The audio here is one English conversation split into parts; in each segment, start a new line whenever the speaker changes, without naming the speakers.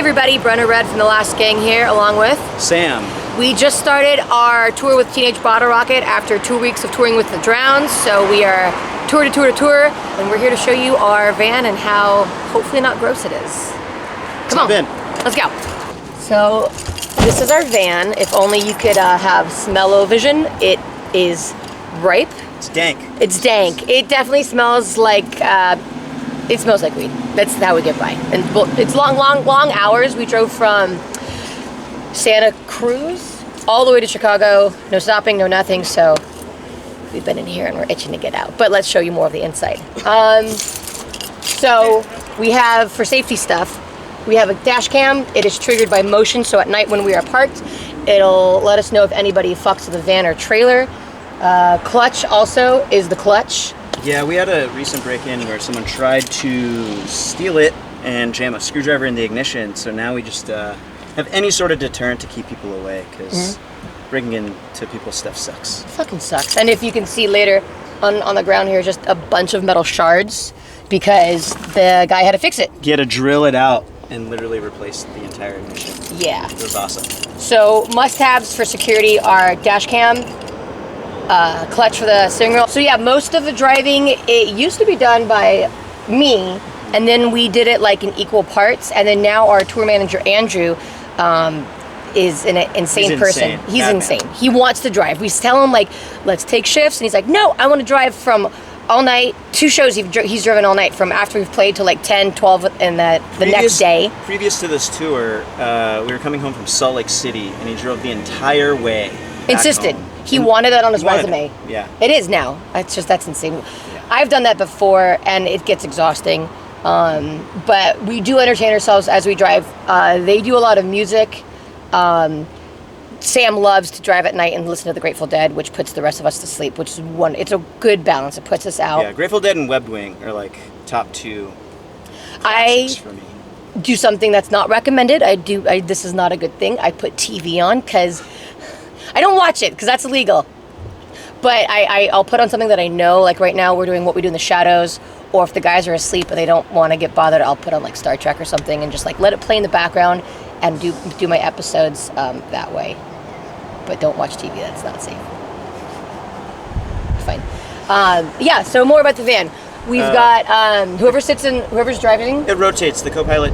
everybody, Brenna Red from The Last Gang here, along with
Sam.
We just started our tour with Teenage Bottlerocket after 2 weeks of touring with the Drowns, so we are tour to tour to tour, and we're here to show you our van and how hopefully not gross it is. Come on, let's go. So this is our van. If only you could have smell-o-vision. It is ripe.
It's dank.
It's dank. It definitely smells like it smells like weed. That's how we get by. And it's long hours. We drove from Santa Cruz all the way to Chicago. No stopping, no nothing. So we've been in here and we're itching to get out. But let's show you more of the inside. So we have, for safety stuff, we have a dash cam. It is triggered by motion. So at night when we are parked, it'll let us know if anybody fucks with the van or trailer. Clutch also is the clutch.
Yeah, we had a recent break-in where someone tried to steal it and jam a screwdriver in the ignition. So now we just have any sort of deterrent to keep people away, because breaking into people's stuff sucks.
It fucking sucks. And if you can see later on the ground here, just a bunch of metal shards because the guy had to fix it.
He had to drill it out and literally replace the entire ignition.
Yeah.
It was awesome.
So must-haves for security are dash cam, clutch for the steering wheel. So yeah, most of the driving, it used to be done by me, and then we did it like in equal parts, and then now our tour manager, Andrew, is an insane person. He's insane. He wants to drive. We tell him, like, let's take shifts, and he's like, no, I want to drive from all night. 2 shows he's driven all night, from after we've played to like 10, 12 and the next day.
Previous to this tour, we were coming home from Salt Lake City, and he drove the entire way.
Insisted. He wanted that on his resume.
Yeah.
It is now. It's just, that's insane.
Yeah.
I've done that before, and it gets exhausting. But we do entertain ourselves as we drive. They do a lot of music. Sam loves to drive at night and listen to the Grateful Dead, which puts the rest of us to sleep, which is it's a good balance. It puts us out.
Yeah, Grateful Dead and Webbed Wing are like top 2
classics
for me.
Do something that's not recommended. This is not a good thing. I put TV on because I don't watch it because that's illegal. But I'll put on something that I know. Like right now, we're doing What We Do in the Shadows. Or if the guys are asleep and they don't want to get bothered, I'll put on like Star Trek or something and just like let it play in the background and do my episodes that way. But don't watch TV. That's not safe. Fine. Yeah. So more about the van. We've got whoever's driving.
It rotates. The co-pilot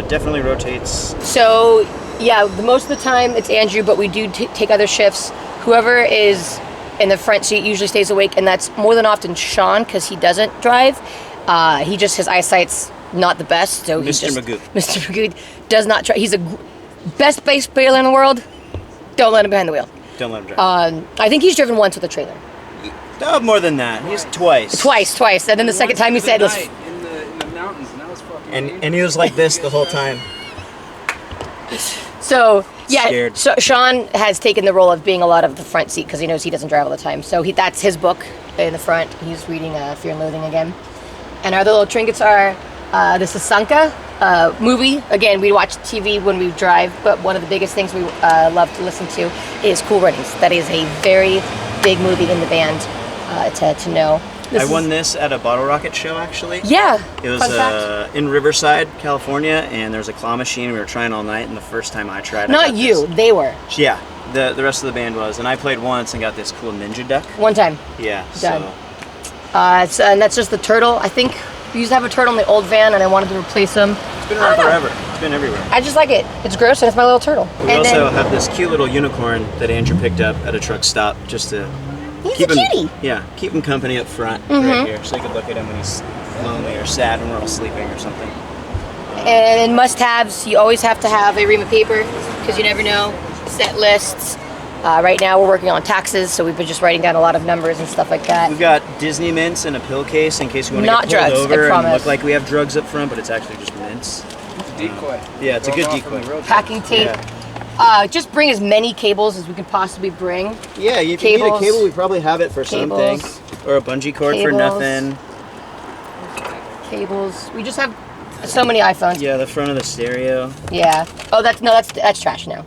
definitely rotates.
So yeah, most of the time it's Andrew, but we do take other shifts. Whoever is in the front seat usually stays awake, and that's more than often Sean, because he doesn't drive. His eyesight's not the best, so
Mr.
Magoo does not try. He's a best bass player in the world. Don't let him behind the wheel.
Don't let him drive.
I think he's driven once with a trailer.
No, more than that. He's twice.
Twice, and then the second time he said, "Let's."
In the mountains, and that was fucking.
And he was like this the whole time.
So yeah,
Scared.
so Sean has taken the role of being a lot of the front seat because he knows he doesn't drive all the time. So that's his book in the front. He's reading Fear and Loathing again. And our other little trinkets are the Sasanka movie. Again, we watch TV when we drive, but one of the biggest things we love to listen to is Cool Runnings. That is a very big movie in the band to know.
I won this at a Bottle Rocket show, actually.
Yeah.
It was in Riverside, California, and there's a claw machine. We were trying all night, and the first time I tried it.
Not you, they were.
Yeah, the rest of the band was. And I played once and got this cool ninja duck.
One time.
Yeah,
Done. And that's just the turtle. I think we used to have a turtle in the old van, and I wanted to replace him.
It's been around forever. It's been everywhere.
I just like it. It's gross, and it's my little turtle.
We also have this cute little unicorn that Andrew picked up at a truck stop just to...
He's a cutie.
Keep him company up front right here, so you can look at him when he's lonely or sad when we're all sleeping or something.
And in must-haves, you always have to have a ream of paper because you never know. Set lists. Right now we're working on taxes, so we've been just writing down a lot of numbers and stuff like that.
We've got Disney mints in a pill case in case we want to
Not
get pulled
drugs,
over
I promise.
and look like we have drugs up front, but it's actually just mints.
It's a decoy.
Yeah, it's a good decoy.
Packing tape.
Yeah.
Just bring as many cables as we can possibly bring.
Yeah, if you need a cable, we probably have it for something. Or a bungee cord for nothing.
Cables. We just have so many iPhones.
Yeah, the front of the stereo.
Yeah. Oh, that's trash now.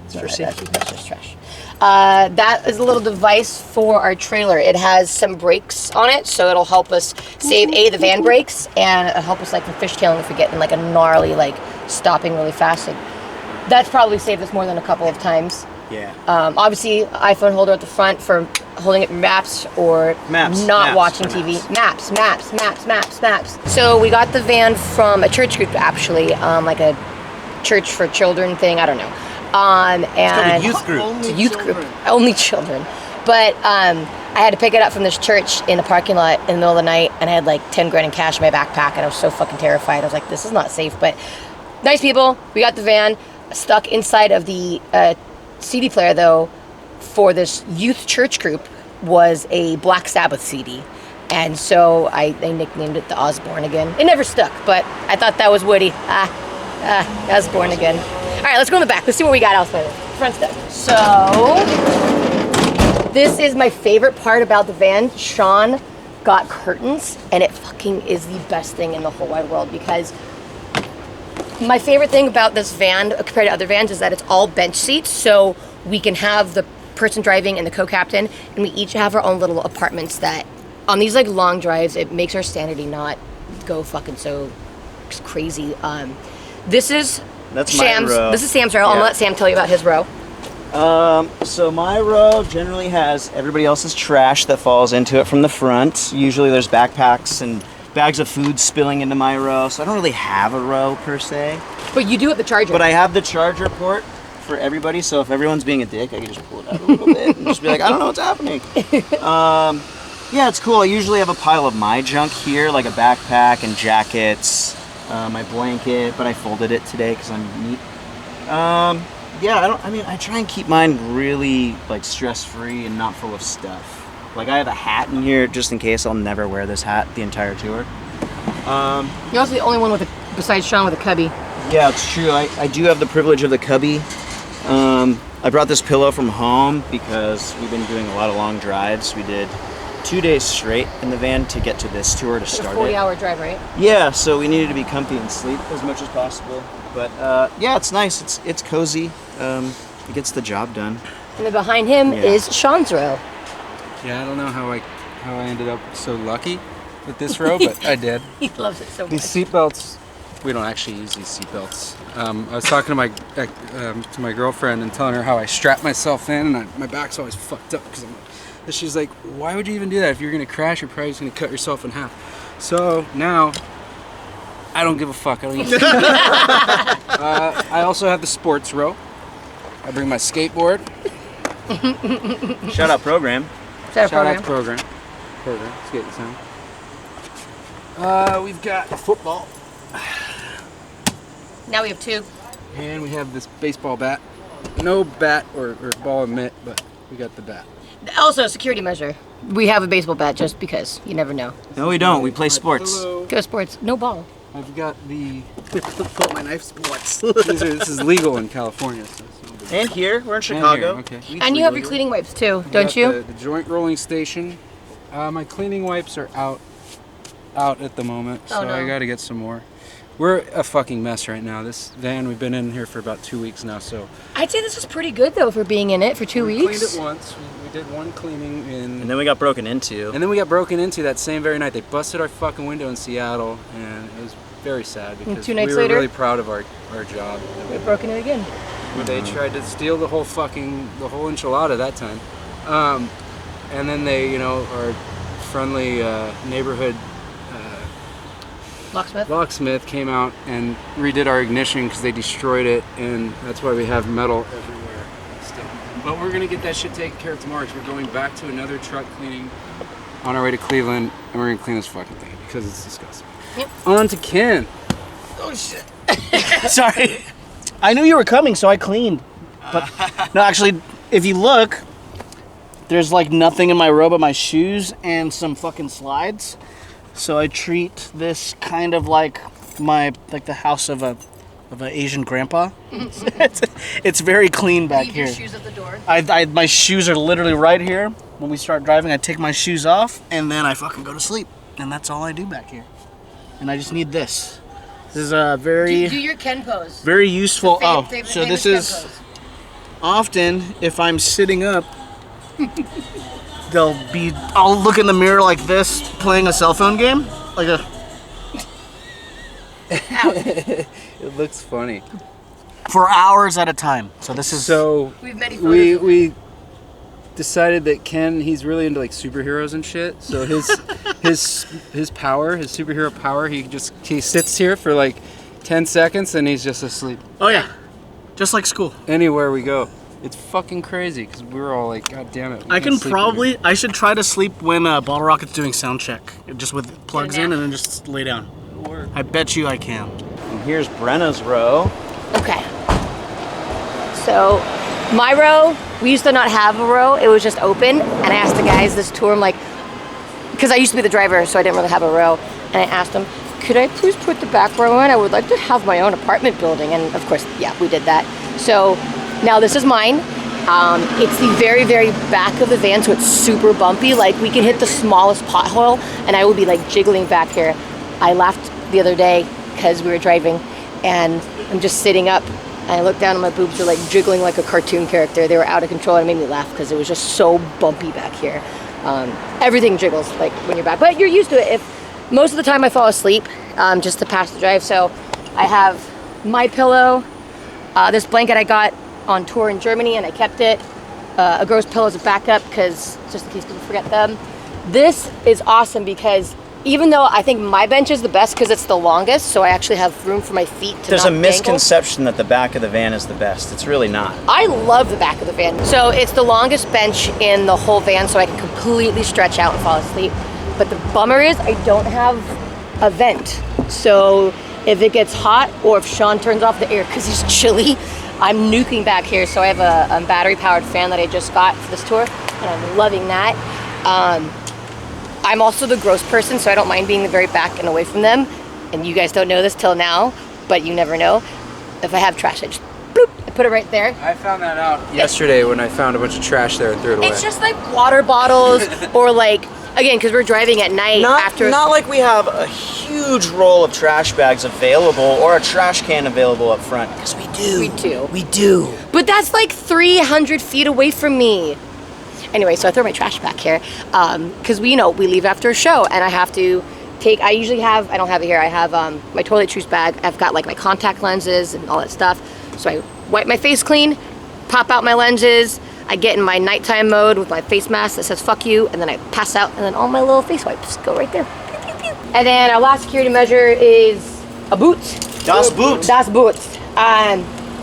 It's for safety.
That's just trash. That is a little device for our trailer. It has some brakes on it, so it'll help us save the van brakes, and it'll help us like for fishtailing if we get in like a gnarly like stopping really fast. So that's probably saved us more than a couple of times.
Yeah.
Obviously, iPhone holder at the front for holding up maps or not watching TV. Maps. So we got the van from a church group, actually, like a church for children thing. I don't know. And
It's a youth group.
It's a youth group, only children. But I had to pick it up from this church in the parking lot in the middle of the night, and I had like 10 grand in cash in my backpack, and I was so fucking terrified. I was like, this is not safe. But nice people. We got the van stuck inside of the CD player, though, for this youth church group was a Black Sabbath CD. And so they nicknamed it the Osborne Again. It never stuck, but I thought that was witty. Osborne Again. All right, let's go in the back. Let's see what we got outside. Front stuff. So, this is my favorite part about the van. Sean got curtains, and it fucking is the best thing in the whole wide world, because my favorite thing about this van compared to other vans is that it's all bench seats, so we can have the person driving and the co-captain, and we each have our own little apartments that on these like long drives, it makes our sanity not go fucking so crazy. That's Sam's.
My row.
This is Sam's row. I'm
Yeah.
gonna let Sam tell you about his row.
So my row generally has everybody else's trash that falls into it from the front. Usually there's backpacks and bags of food spilling into my row, so I don't really have a row per se.
But you do at the charger.
But I have the charger port for everybody, so if everyone's being a dick, I can just pull it out a little bit and just be like, I don't know what's happening. Yeah, it's cool. I usually have a pile of my junk here, like a backpack and jackets, my blanket, but I folded it today because I'm neat. I try and keep mine really like stress-free and not full of stuff. Like I have a hat in here just in case. I'll never wear this hat the entire tour.
You're also the only one besides Sean with a cubby.
Yeah, it's true. I do have the privilege of the cubby. I brought this pillow from home because we've been doing a lot of long drives. We did 2 days straight in the van to get to this tour to start it.
40-hour drive, right?
Yeah, so we needed to be comfy and sleep as much as possible. But yeah, it's nice. It's cozy. It gets the job done.
And then behind him is Sean's row.
Yeah, I don't know how I ended up so lucky with this row, but I did.
He loves it so much.
These seatbelts, we don't actually use these seatbelts. I was talking to my girlfriend and telling her how I strap myself in, and my back's always fucked up because she's like, why would you even do that? If you're gonna crash, you're probably just gonna cut yourself in half. So now, I don't give a fuck. I don't use I also have the sports row. I bring my skateboard.
Shout out program.
Shout
out program. Skate sound. We've got a football.
Now we have two.
And we have this baseball bat. No bat or ball and mitt, but we got the bat.
Also, security measure. We have a baseball bat just because. You never know.
No, we don't. We play sports.
Hello.
Go sports. No ball.
I've got the put my knife sports. This is legal in California. So it's no big deal.
And here, we're in Chicago.
Okay.
And you have your cleaning wipes too, don't you?
The joint rolling station. My cleaning wipes are out at the moment, so
no.
I got to get some more. We're a fucking mess right now. This van, we've been in here for about 2 weeks now, so.
I'd say this is pretty good though for being in it for 2
We
weeks.
cleaned it once. We did one cleaning in.
And then we got broken into.
And then we got broken into that same very night. They busted our fucking window in Seattle, and it was very sad because
2
we
nights
were
later?
really proud of our job.
We've broken it again.
They tried to steal the whole enchilada that time. And then they, our friendly neighborhood locksmith came out and redid our ignition because they destroyed it, and that's why we have metal everywhere still. But we're gonna get that shit taken care of tomorrow because we're going back to another truck cleaning on our way to Cleveland, and we're gonna clean this fucking thing because it's disgusting.
Yep.
On to Ken.
Oh shit.
Sorry. I knew you were coming, so I cleaned. But no, actually, if you look, there's like nothing in my row but my shoes and some fucking slides. So I treat this kind of like the house of an Asian grandpa. It's very clean back
Leave
here.
your shoes at the door.
My shoes are literally right here. When we start driving, I take my shoes off and then I fucking go to sleep. And that's all I do back here. And I just need this. This is a very
Do your Ken pose.
very useful.
Favorite
So this
Ken
is
pose.
often, if I'm sitting up, I'll look in the mirror like this, playing a cell phone game, like a.
It looks funny.
For hours at a time. So this is.
So
We have many photos.
we decided that Ken, he's really into like superheroes and shit. So his power, his superhero power, he sits here for like 10 seconds and he's just asleep.
Oh yeah, just like school.
Anywhere we go. It's fucking crazy because we were all like, God damn it.
I should try to sleep when Bottle Rocket's doing sound check, just with plugs in and then just lay down. I bet you I can.
And here's Brenna's row.
Okay. So, my row, we used to not have a row. It was just open. And I asked the guys this tour, I'm like, because I used to be the driver, so I didn't really have a row. And I asked them, could I please put the back row in? I would like to have my own apartment building. And of course, yeah, we did that. So, now this is mine. It's the very, very back of the van, so it's super bumpy. Like, we can hit the smallest pothole, and I will be like jiggling back here. I laughed the other day because we were driving, and I'm just sitting up, and I looked down and my boobs are like jiggling like a cartoon character. They were out of control, and it made me laugh because it was just so bumpy back here. Everything jiggles like when you're back, but you're used to it. If most of the time I fall asleep just to pass the drive. So I have my pillow, this blanket I got on tour in Germany, and I kept it. A girl's pillow as a backup because just in case people forget them. This is awesome because even though I think my bench is the best because it's the longest, so I actually have room for my feet to
There's
not
a
dangle.
misconception that the back of the van is the best. It's really not.
I love the back of the van. So it's the longest bench in the whole van, so I can completely stretch out and fall asleep. But the bummer is I don't have a vent. So if it gets hot or if Sean turns off the air because he's chilly, I'm nuking back here. So I have a battery-powered fan that I just got for this tour, and I'm loving that. I'm also the gross person, so I don't mind being the very back and away from them. And you guys don't know this till now, but you never know. If I have trash, I just bloop, I put it right there.
I found that out yesterday when I found a bunch of trash there and threw it away.
It's just like water bottles or like, again, because we're driving at night after.
Not like we have a huge roll of trash bags available or a trash can available up front. Because we do.
We do.
We do.
But that's like 300 feet away from me. Anyway, so I throw my trash back here because we leave after a show and I have to take, I don't have it here, I have my toiletries bag. I've got like my contact lenses and all that stuff. So I wipe my face clean, pop out my lenses, I get in my nighttime mode with my face mask that says fuck you, and then I pass out and then all my little face wipes go right there. Pew, pew, pew. And then our last security measure is a boot.
Das Boot.
Das Boot.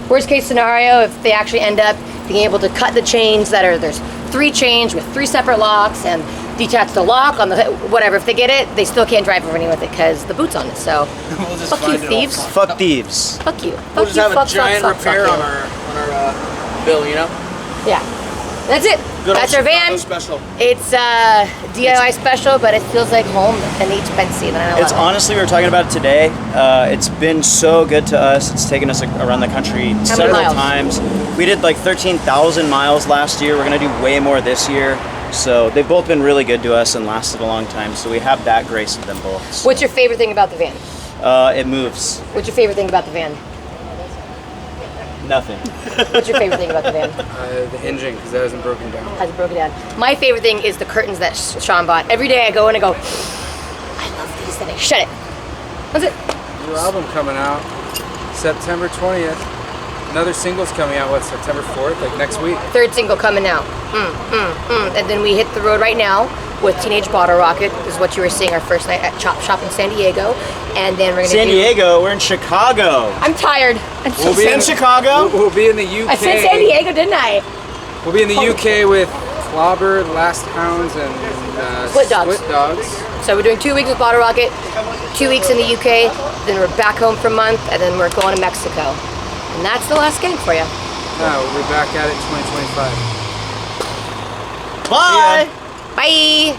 Worst case scenario, if they actually end up being able to cut the chains there's 3 chains with 3 separate locks and detach the lock on the whatever. If they get it, they still can't drive over any with it because the boot's on it. So
We'll just
fuck you,
find it all
thieves.
Fuck thieves.
Fuck you.
We'll
Fuck
just
you.
have
Fuck,
a giant
fuck, fuck,
repair
fuck
on
you.
our bill, you know?
Yeah. That's it.
Good
That's
old
our van.
Chicago special.
It's DIY special, but it feels like home and expensive. And I love
It's
it.
honestly, we were talking about it today. It's been so good to us. It's taken us around the country several
miles?
times. We did like 13,000 miles last year. We're gonna do way more this year. So they've both been really good to us and lasted a long time. So we have that grace of them both. So,
What's your favorite thing about the van?
it moves.
What's your favorite thing about the van?
Nothing.
What's your favorite thing about the van?
The engine, because that hasn't broken down.
Has it broken down? My favorite thing is the curtains that Sean bought. Every day I go in and go, I love these. Then I shut it. That's it.
New album coming out September 20th. Another single's coming out, September 4th, like next week.
3rd single coming out. And then we hit the road right now with Teenage Bottlerocket, is what you were seeing our first night at Chop Shop in San Diego. And then we're gonna
San Diego, we're in Chicago.
I'm tired. I'm so
We'll be
sick.
In Chicago?
We'll be in the UK.
I said San Diego, didn't I?
We'll be in the UK with Clobber, Last Hounds, and
Split Dogs.
Split Dogs.
So we're doing 2 weeks with Bottlerocket, 2 weeks in the UK, then we're back home for a month, and then we're going to Mexico. And that's the last game for you.
No, we'll be back at it 2025.
Bye.
Bye.